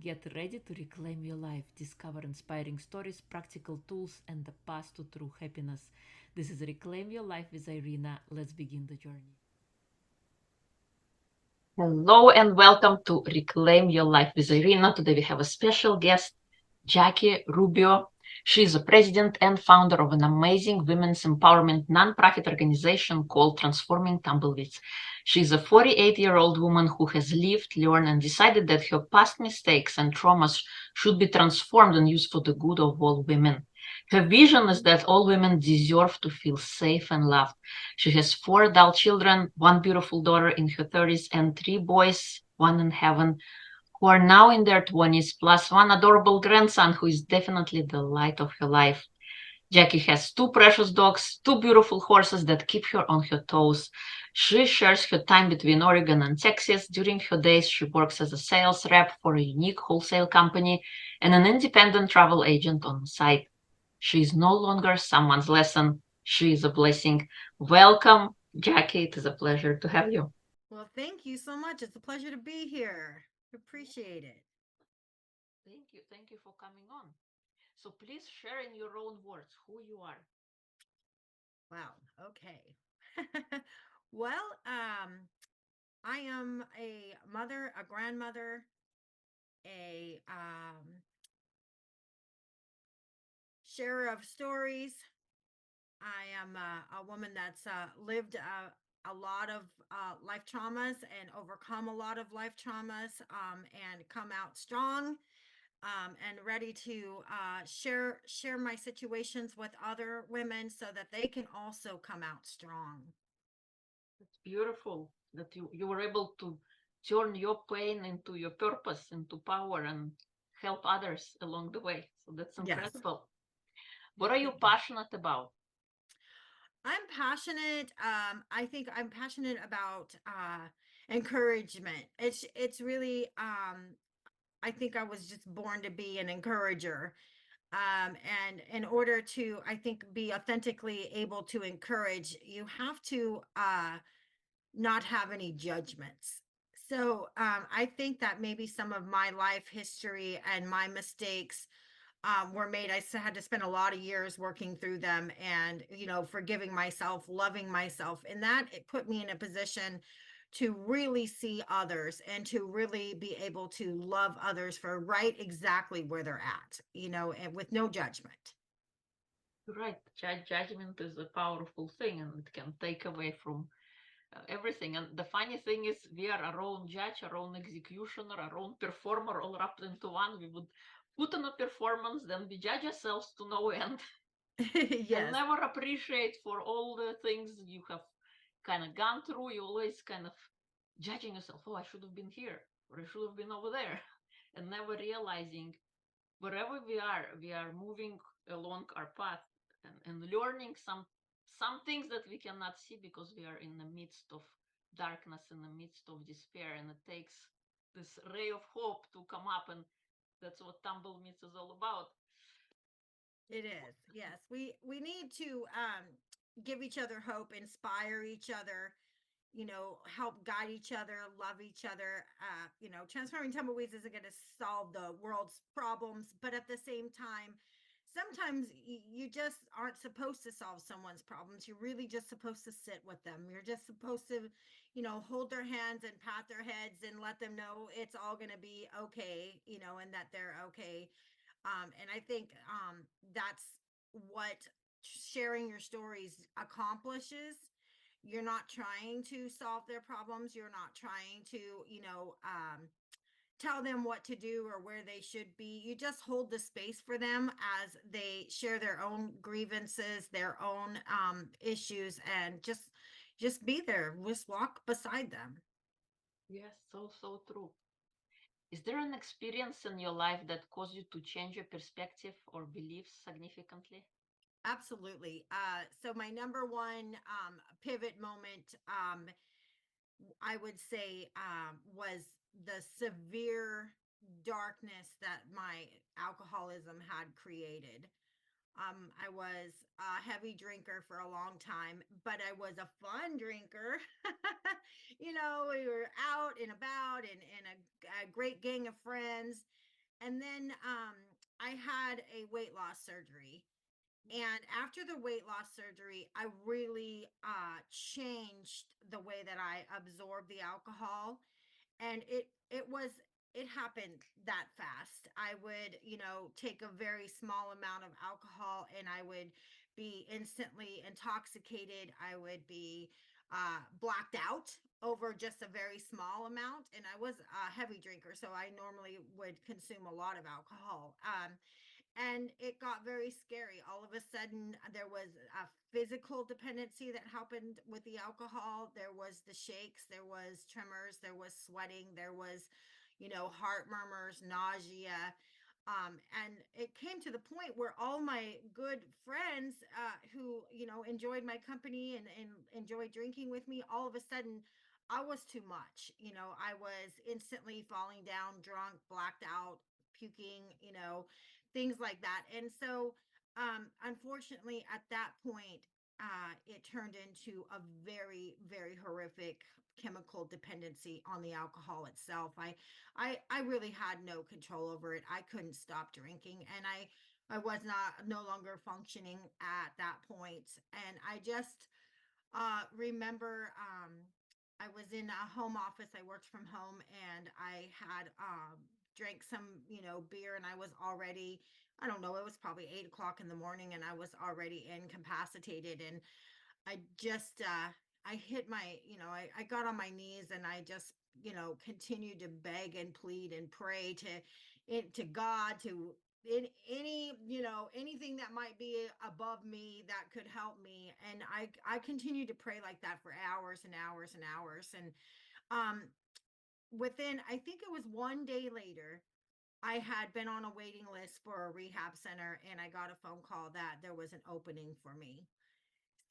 Get ready to reclaim your life, discover inspiring stories, practical tools, and the path to true happiness. This is Reclaim Your Life with Irina. Let's begin the journey. Hello and welcome to Reclaim Your Life with Irina. Today we have a special guest, Jackie Rubio. She is a president and founder of an amazing women's empowerment nonprofit organization called Transforming Tumbleweeds. She is a 48-year-old woman who has lived, learned, and decided that her past mistakes and traumas should be transformed and used for the good of all women. Her vision is that all women deserve to feel safe and loved. She has 4 adult children, one beautiful daughter in her 30s, and 3 boys, one in heaven, who are now in their 20s, plus one adorable grandson who is definitely the light of her life. Jackie has 2 precious dogs, 2 beautiful horses that keep her on her toes. She shares her time between Oregon and Texas. During her days, she works as a sales rep for a unique wholesale company and an independent travel agent on the side. She is no longer someone's lesson. She is a blessing. Welcome, Jackie. It is a pleasure to have you. Well, thank you so much. It's a pleasure to be here. Appreciate it. Thank you. Thank you for coming on. So please share in your own words who you are. Wow. Okay. well, I am a mother, a grandmother, a sharer of stories. I am a woman that's lived a lot of life traumas and overcome a lot of life traumas and come out strong and ready to share my situations with other women so that they can also come out strong. It's beautiful that you were able to turn your pain into your purpose, into power, and help others along the way. So that's Yes. incredible. What Yeah. are you Thank you. passionate about? I'm passionate. I think I'm passionate about encouragement. It's really. I think I was just born to be an encourager. And in order to, I think, be authentically able to encourage, you have to not have any judgments. So I think that maybe some of my life history and my mistakes were made. Had to spend a lot of years working through them and, forgiving myself, loving myself. And that it put me in a position to really see others and to really be able to love others for right exactly where they're at, and with no judgment. Right, judgment is a powerful thing, and it can take away from everything. And the funny thing is, we are our own judge, our own executioner, our own performer, all wrapped into one. We would put on a performance, then we judge ourselves to no end, and Yes, never appreciate for all the things you have kind of gone through. You always kind of judging yourself. Oh, I should have been here, or I should have been over there, and never realizing wherever we are moving along our path and learning some things that we cannot see because we are in the midst of darkness, in the midst of despair, and it takes this ray of hope to come up, and that's what tumble meets is all about. it is. Yes, we need to give each other hope, inspire each other, help guide each other, love each other. Transforming tumbleweeds isn't going to solve the world's problems, but at the same time, sometimes you just aren't supposed to solve someone's problems. You're really just supposed to sit with them. You're just supposed to, hold their hands and pat their heads and let them know it's all going to be okay, and that they're okay. And I think that's what sharing your stories accomplishes. You're not trying to solve their problems. You're not trying to, tell them what to do or where they should be. You just hold the space for them as they share their own grievances, their own issues, and just be there. Just walk beside them. Yes, so true. Is there an experience in your life that caused you to change your perspective or beliefs significantly? Absolutely. So my number one pivot moment, I would say, was the severe darkness that my alcoholism had created. I was a heavy drinker for a long time, but I was a fun drinker. We were out and about and a great gang of friends. And then I had a weight loss surgery. And after the weight loss surgery, I really changed the way that I absorb the alcohol. And it happened that fast. I would, take a very small amount of alcohol and I would be instantly intoxicated. I would be blacked out over just a very small amount. And I was a heavy drinker, so I normally would consume a lot of alcohol. And it got very scary. All of a sudden, there was a physical dependency that happened with the alcohol. There was the shakes, there was tremors, there was sweating, there was, heart murmurs, nausea. And it came to the point where all my good friends who, enjoyed my company and enjoyed drinking with me, all of a sudden, I was too much. I was instantly falling down, drunk, blacked out, puking, things like that. And so, unfortunately, at that point, it turned into a very, very horrific chemical dependency on the alcohol itself. I really had no control over it. I couldn't stop drinking, and I was not no longer functioning at that point. And I just remember I was in a home office. I worked from home and I had drank some, beer, and I was already, I don't know, it was probably 8 o'clock in the morning and I was already incapacitated. And I just I hit my, I got on my knees and I just, continued to beg and plead and pray to God, to in any, anything that might be above me that could help me. And I continued to pray like that for hours and hours and hours. And um within, I think it was one day later, I had been on a waiting list for a rehab center and I got a phone call that there was an opening for me.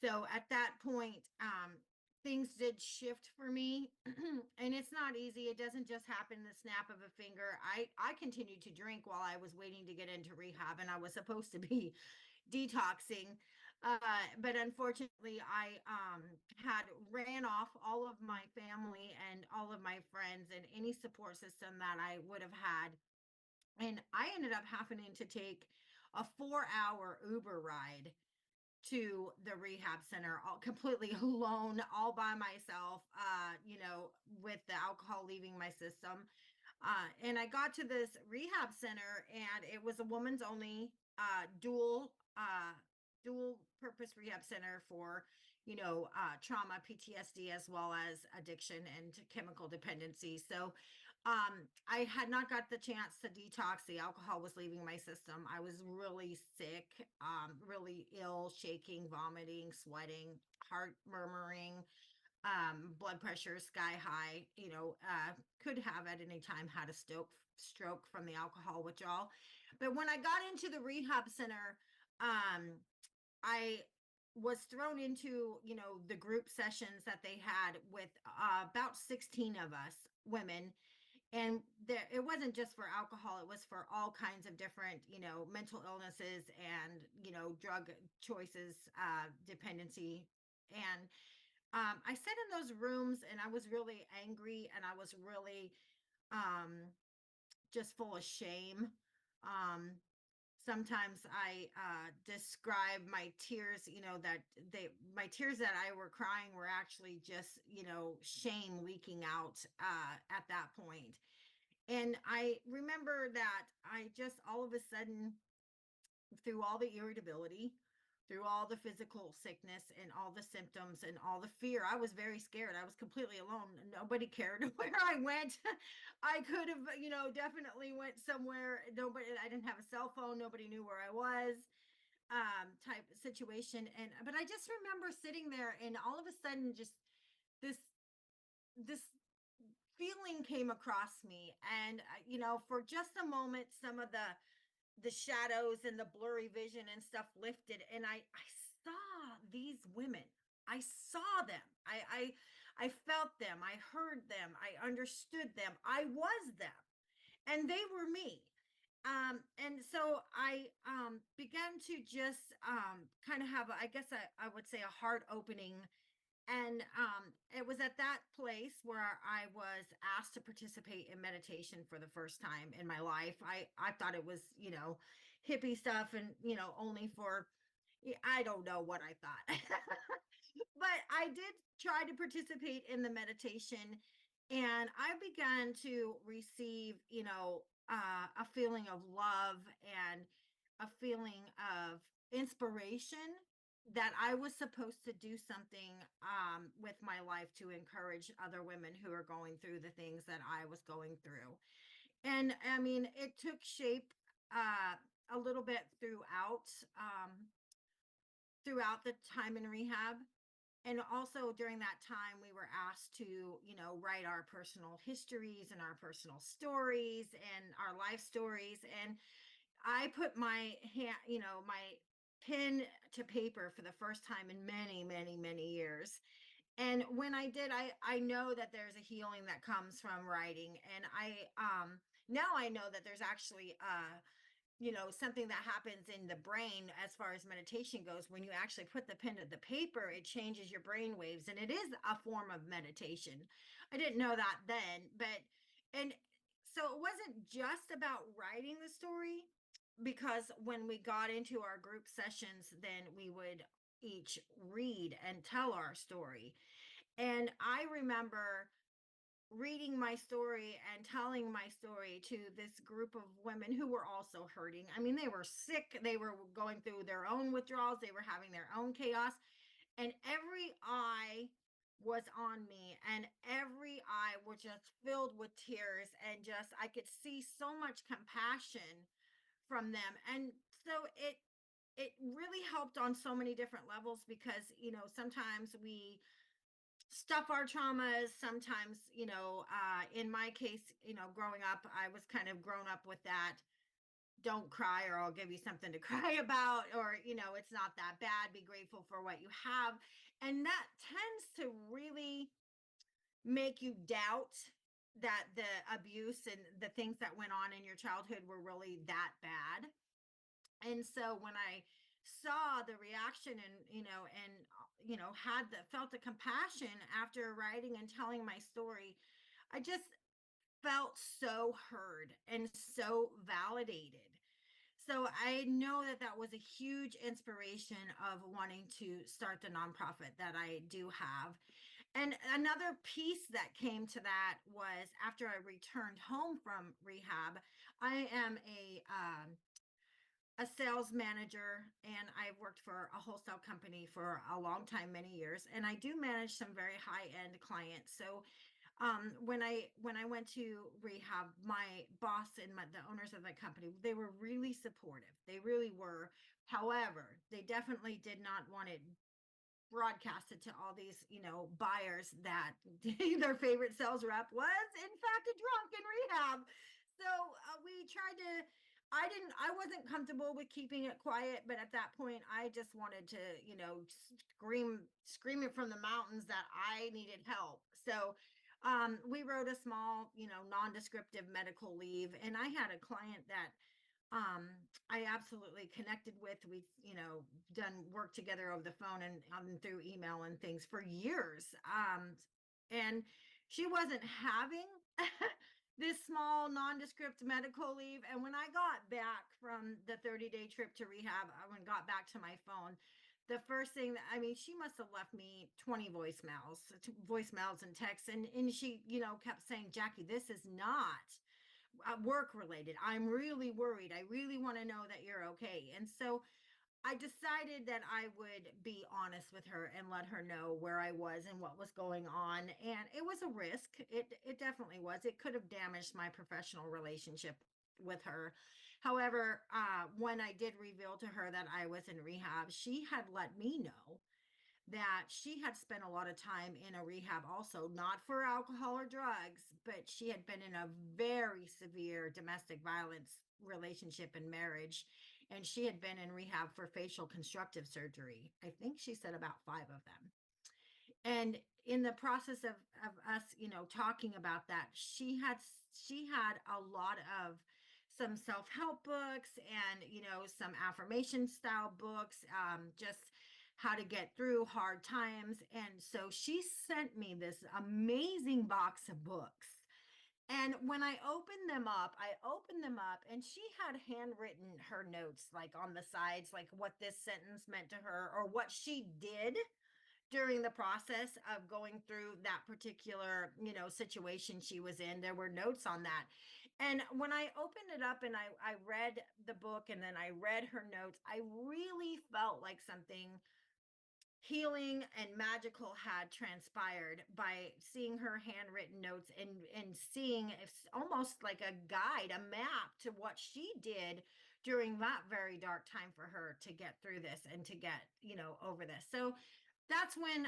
So at that point, things did shift for me. And it's not easy. It doesn't just happen in the snap of a finger. I continued to drink while I was waiting to get into rehab, and I was supposed to be detoxing. But unfortunately, I had ran off all of my family and all of my friends and any support system that I would have had. And I ended up having to take a 4-hour Uber ride to the rehab center, all completely alone, all by myself, with the alcohol leaving my system. And I got to this rehab center and it was a woman's only dual purpose rehab center for, trauma, PTSD, as well as addiction and chemical dependency. So I had not got the chance to detox. The alcohol was leaving my system. I was really sick, really ill, shaking, vomiting, sweating, heart murmuring, blood pressure sky high. Could have at any time had a stroke from the alcohol withdrawal. But when I got into the rehab center, I was thrown into, the group sessions that they had with about 16 of us women. And there, it wasn't just for alcohol, it was for all kinds of different, mental illnesses and, drug choices, dependency. And I sat in those rooms and I was really angry and I was really um, just full of shame. Um, Sometimes I describe my tears, that my tears that I were crying were actually just, shame leaking out at that point. And I remember that I just all of a sudden, through all the irritability, through all the physical sickness and all the symptoms and all the fear, I was very scared. I was completely alone. Nobody cared where I went. I could have, definitely went somewhere. Nobody, I didn't have a cell phone. Nobody knew where I was, type situation. And, but I just remember sitting there and all of a sudden just this, this feeling came across me. And, for just a moment, some of the shadows and the blurry vision and stuff lifted, and I saw these women. I saw them. I felt them. I heard them. I understood them. I was them, and they were me. And so I began to just kind of have, I guess I would say, a heart opening And it was at that place where I was asked to participate in meditation for the first time in my life. I thought it was, hippie stuff and, only for, I don't know what I thought. But I did try to participate in the meditation, and I began to receive, a feeling of love and a feeling of inspiration that I was supposed to do something with my life to encourage other women who are going through the things that I was going through. And I mean, it took shape a little bit throughout the time in rehab. And also during that time, we were asked to, write our personal histories and our personal stories and our life stories. And I put my hand, my pen to paper for the first time in many, many, many years. And when I did, I know that there's a healing that comes from writing. And now I know that there's actually something that happens in the brain as far as meditation goes. When you actually put the pen to the paper, it changes your brain waves, and it is a form of meditation. I didn't know that then, and so it wasn't just about writing the story, because when we got into our group sessions, then we would each read and tell our story. And I remember reading my story and telling my story to this group of women who were also hurting. I mean, they were sick, they were going through their own withdrawals, they were having their own chaos, and every eye was on me, and every eye was just filled with tears, and just I could see so much compassion from them. And so it really helped on so many different levels, because sometimes we stuff our traumas. Sometimes, in my case, growing up, I was kind of grown up with that, don't cry or I'll give you something to cry about, or it's not that bad, be grateful for what you have. And that tends to really make you doubt that the abuse and the things that went on in your childhood were really that bad. And so when I saw the reaction, and had the felt the compassion after writing and telling my story, I just felt so heard and so validated. So I know that that was a huge inspiration of wanting to start the nonprofit that I do have. And another piece that came to that was after I returned home from rehab. I am a sales manager, and I've worked for a wholesale company for a long time, many years, and I do manage some very high end clients. So when I went to rehab, my boss and the owners of the company, they were really supportive. They really were. However, they definitely did not want it broadcasted to all these, buyers that their favorite sales rep was in fact a drunk in rehab. So we tried to, I wasn't comfortable with keeping it quiet, but at that point I just wanted to, scream it from the mountains that I needed help. So we wrote a small, non-descriptive medical leave, and I had a client that um I absolutely connected with. We've, done work together over the phone and through email and things for years. And she wasn't having this small nondescript medical leave. And when I got back from the 30-day trip to rehab, I when got back to my phone, the first thing that, I mean, she must have left me 20 voicemails and texts. And she, kept saying, Jackie, this is not work related. I'm really worried. I really want to know that you're okay. And so I decided that I would be honest with her and let her know where I was and what was going on. And it was a risk. It definitely was. It could have damaged my professional relationship with her. However, when I did reveal to her that I was in rehab, she had let me know that she had spent a lot of time in a rehab also, not for alcohol or drugs, but she had been in a very severe domestic violence relationship and marriage. And she had been in rehab for facial constructive surgery. I think she said about 5 of them. And in the process of us, talking about that, she had a lot of some self-help books and, some affirmation style books, just how to get through hard times. And so she sent me this amazing box of books. And when I opened them up and she had handwritten her notes like on the sides, like what this sentence meant to her or what she did during the process of going through that particular, situation she was in. There were notes on that. And when I opened it up and I read the book and then I read her notes, I really felt like something healing and magical had transpired by seeing her handwritten notes and seeing it's almost like a guide, a map to what she did during that very dark time for her to get through this and to get, over this. So that's when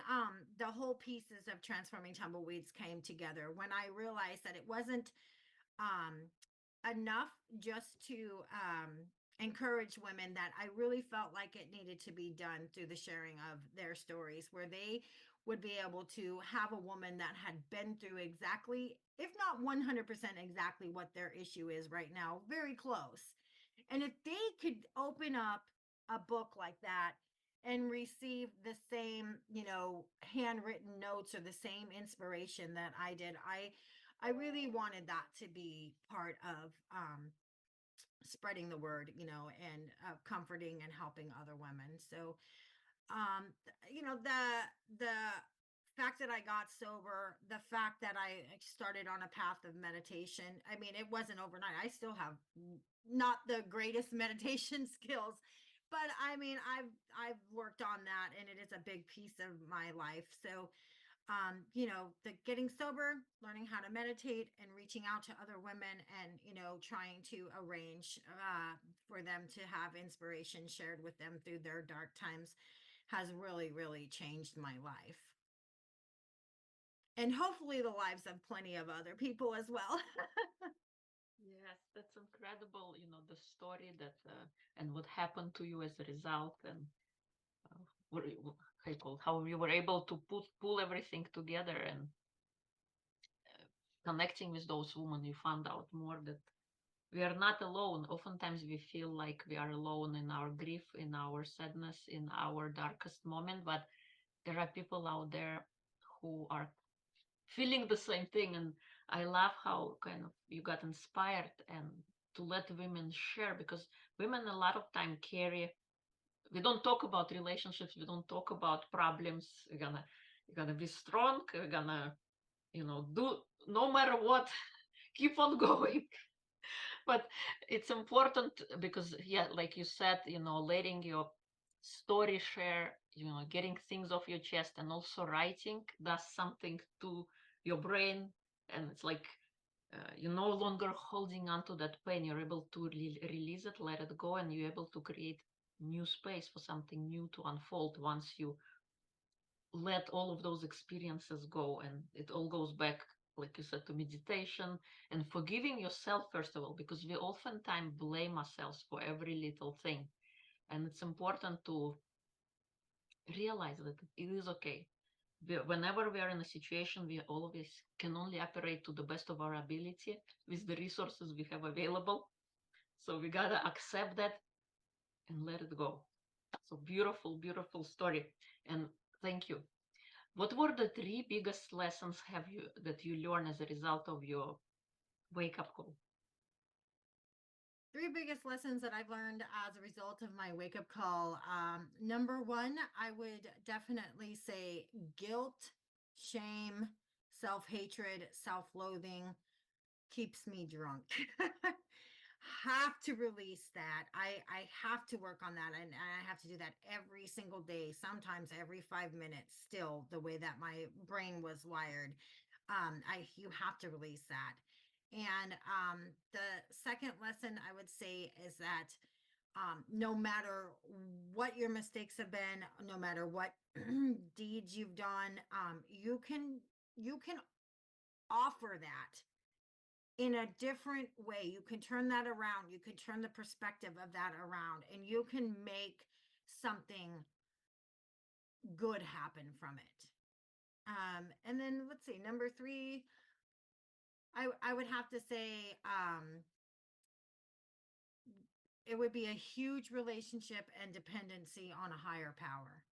the whole pieces of Transforming Tumbleweeds came together, when I realized that it wasn't um enough just to encourage women, that I really felt like it needed to be done through the sharing of their stories, where they would be able to have a woman that had been through exactly, if not 100% exactly what their issue is right now, very close. And if they could open up a book like that and receive the same, handwritten notes or the same inspiration that I did, I really wanted that to be part of spreading the word, and comforting and helping other women. So, the fact that I got sober, the fact that I started on a path of meditation. I mean, it wasn't overnight. I still have not the greatest meditation skills, but I mean, I've worked on that, and it is a big piece of my life. So, the getting sober, learning how to meditate, and reaching out to other women, and trying to arrange for them to have inspiration shared with them through their dark times has really, really changed my life. And hopefully the lives of plenty of other people as well. Yes, that's incredible, the story that and what happened to you as a result, and what how you how you were able to pull everything together, and connecting with those women, you found out more that we are not alone. Oftentimes we feel like we are alone in our grief, in our sadness, in our darkest moment, but there are people out there who are feeling the same thing. And I love how kind of you got inspired and to let women share, because women a lot of time carry, we don't talk about relationships, we don't talk about problems. We're gonna be strong, we're gonna do no matter what, keep on going. But it's important because, yeah, like you said, letting your story share, getting things off your chest, and also writing does something to your brain. And it's like you're no longer holding on to that pain. You're able to release it, let it go, and you're able to create new space for something new to unfold once you let all of those experiences go. And it all goes back, like you said, to meditation and forgiving yourself, first of all, because we oftentimes blame ourselves for every little thing. And it's important to realize that it is okay. Whenever we are in a situation, we always can only operate to the best of our ability with the resources we have available. So we gotta accept that and let it go. So beautiful, beautiful story. And thank you. What were the three biggest lessons have you that you learned as a result of your wake up call? Three biggest lessons that I've learned as a result of my wake up call. Number one, I would definitely say guilt, shame, self hatred, self loathing keeps me drunk. Have to release that. I have to work on that, and I have to do that every single day, sometimes every 5 minutes, still the way that my brain was wired. I You have to release that. And the second lesson I would say is that no matter what your mistakes have been, no matter what deeds you've done, you can offer that in a different way. You can turn that around. You can turn the perspective of that around, and you can make something good happen from it. And then let's see, number three, I would have to say it would be a huge relationship and dependency on a higher power.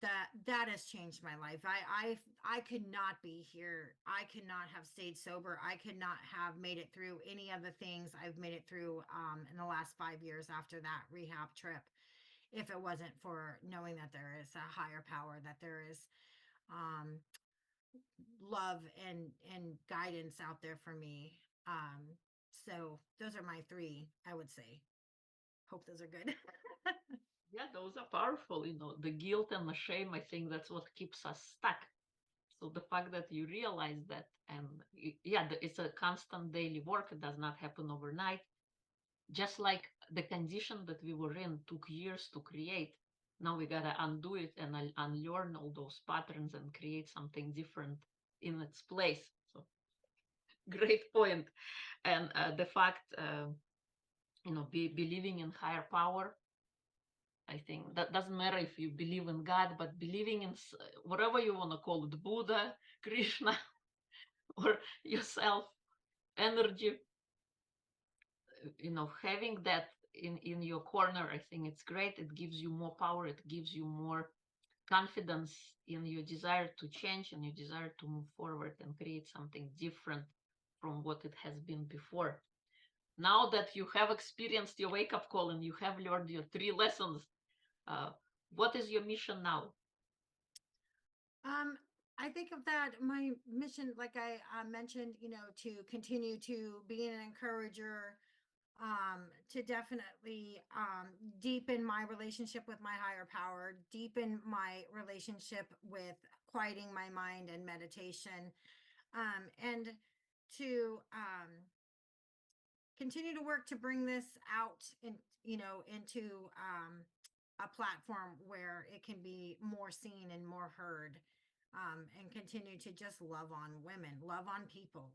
that has changed my life. I could not be here. I could not have stayed sober. I could not have made it through any of the things I've made it through in the last 5 years after that rehab trip, if it wasn't for knowing that there is a higher power, that there is um love and guidance out there for me. So those are my three, I would say. Hope those are good. Yeah, those are powerful. The guilt and the shame, I think that's what keeps us stuck. So the fact that you realize that, and yeah, it's a constant daily work. It does not happen overnight. Just like the condition that we were in took years to create. Now we gotta undo it and unlearn all those patterns and create something different in its place. So great point. And the fact, believing in higher power. I think that doesn't matter if you believe in God, but believing in whatever you want to call it, Buddha, Krishna, or yourself, energy, having that in your corner, I think it's great. It gives you more power. It gives you more confidence in your desire to change and your desire to move forward and create something different from what it has been before. Now that you have experienced your wake up call and you have learned your 3 lessons, uh, what is your mission now? Um, I think of that, my mission, like I mentioned, to continue to be an encourager, to definitely deepen my relationship with my higher power, deepen my relationship with quieting my mind and meditation, and to continue to work to bring this out into a platform where it can be more seen and more heard, and continue to just love on women, love on people,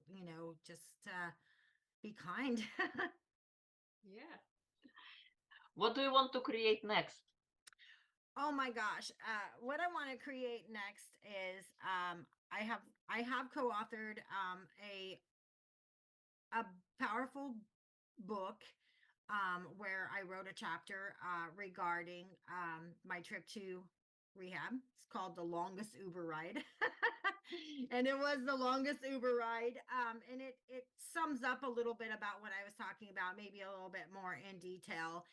just be kind. Yeah. What do you want to create next? Oh my gosh. What I want to create next is I have co-authored a powerful book, where I wrote a chapter regarding my trip to rehab. It's called The Longest Uber Ride. And it was the longest Uber ride. And it sums up a little bit about what I was talking about, maybe a little bit more in detail.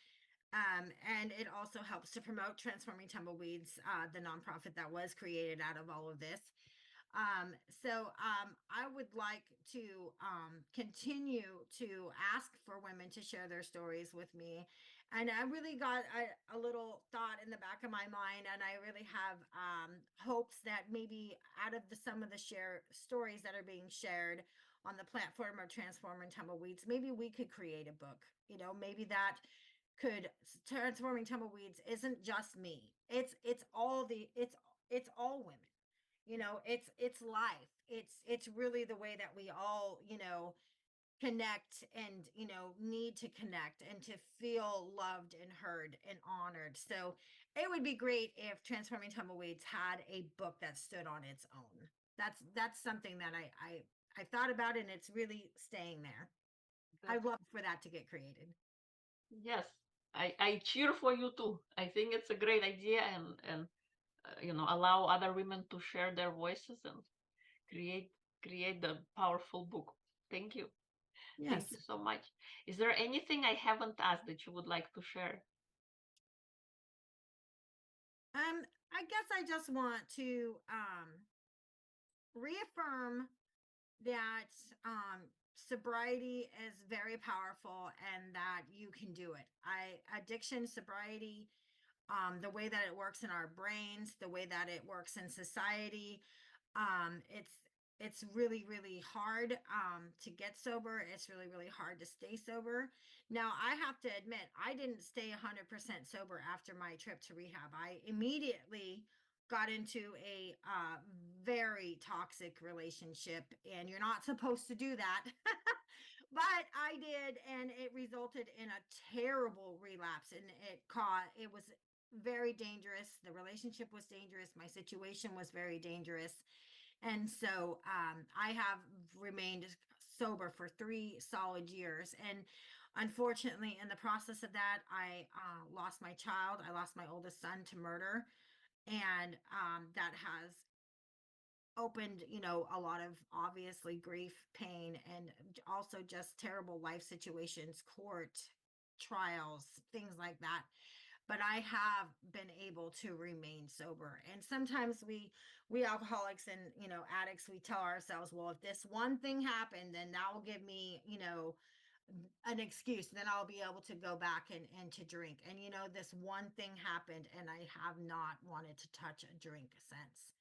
And it also helps to promote Transforming Tumbleweeds, the nonprofit that was created out of all of this. So I would like to continue to ask for women to share their stories with me. And I really got a little thought in the back of my mind, and I really have hopes that maybe out of some of the share stories that are being shared on the platform of Transforming Tumbleweeds, maybe we could create a book. Maybe that could Transforming Tumbleweeds isn't just me. It's all women. It's life. It's really the way that we all connect and need to connect and to feel loved and heard and honored. So it would be great if Transforming Tumbleweeds had a book that stood on its own. That's something that I thought about, and it's really staying there. I'd That's, love for that to get created. yes, I cheer for you too. I think it's a great idea, and allow other women to share their voices and create create the powerful book. Thank you. Thank Yes. you so much. Is there anything I haven't asked that you would like to share? I guess I just want to reaffirm that sobriety is very powerful and that you can do it. Addiction, sobriety, the way that it works in our brains, the way that it works in society, it's really really hard to get sober. It's really really hard to stay sober. Now I have to admit I didn't stay 100% sober after my trip to rehab. I immediately got into a very toxic relationship, and you're not supposed to do that. But I did, and it resulted in a terrible relapse, and it was very dangerous. The relationship was dangerous. My situation was very dangerous. And so I have remained sober for 3 solid years. And unfortunately, in the process of that, I lost my child. I lost my oldest son to murder. And that has opened, a lot of obviously grief, pain, and also just terrible life situations, court trials, things like that. But I have been able to remain sober. And sometimes we alcoholics and, addicts, we tell ourselves, well, if this one thing happened, then that will give me, an excuse, then I'll be able to go back and to drink. And this one thing happened and I have not wanted to touch a drink since.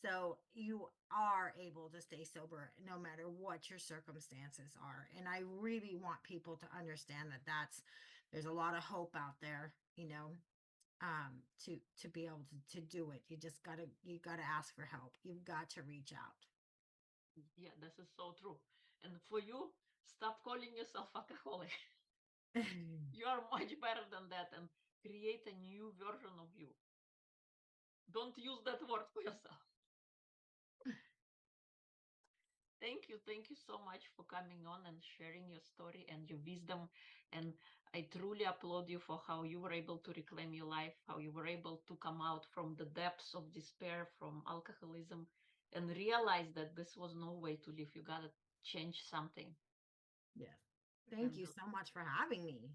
So you are able to stay sober no matter what your circumstances are. And I really want people to understand that there's a lot of hope out there, to be able to do it. You gotta ask for help. You've got to reach out. Yeah, this is so true. And for you, stop calling yourself alcoholic. You are much better than that, and create a new version of you. Don't use that word for yourself. Thank you so much for coming on and sharing your story and your wisdom. And I truly applaud you for how you were able to reclaim your life, how you were able to come out from the depths of despair, from alcoholism, and realize that this was no way to live. You gotta change something. Yes. Thank And you so much for having me.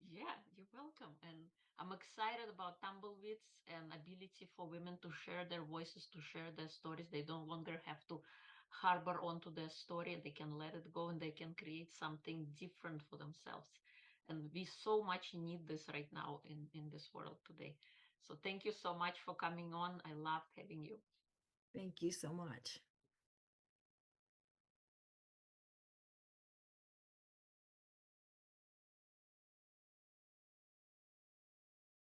yeah, you're welcome. And I'm excited about tumbleweeds and ability for women to share their voices, to share their stories. They don't longer have to harbor onto their story. They can let it go and they can create something different for themselves. And we so much need this right now in this world today. So thank you so much for coming on. I loved having you. Thank you so much.